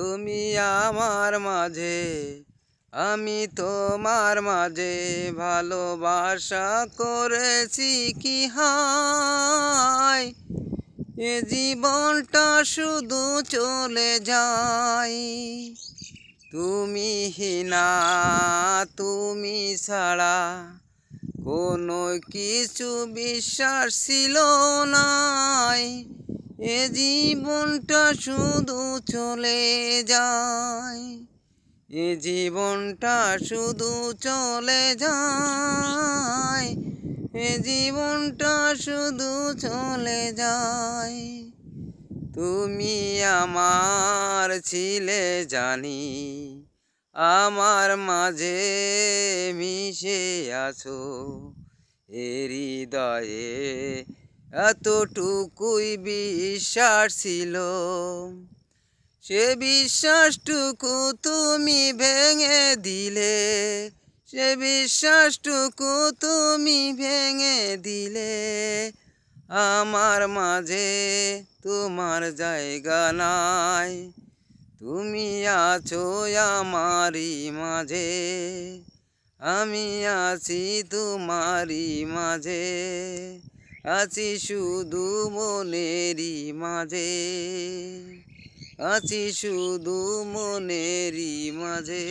তুমি আমার মাঝে, আমি তোমার মাঝে, ভালোবাসা করেছি কি হায়। এ জীবনটা শুধু চলে যায়, তুমি না, তুমি ছাড়া কোনো কিছু বিশ্বাস ছিল নাই। এ জীবনটা শুধু চলে যায়, এ জীবনটা শুধু চলে যায়, এ জীবনটা শুধু চলে যায়। তুমি আমার ছিলে জানি, আমার মাঝে মিশে আছো। এ হৃদয়ে এতটুকুই বিশ্বাস ছিল, সে বিশ্বাসটুকু তুমি ভেঙে দিলে, সে বিশ্বাসটুকু তুমি ভেঙে দিলে। আমার মাঝে তোমার জায়গা নাই, তুমি আছো আমারই মাঝে, আমি আছি তোমারই মাঝে, আছি শুধু মনেরই মাঝে, আছি শুধু মনেরই মাঝে।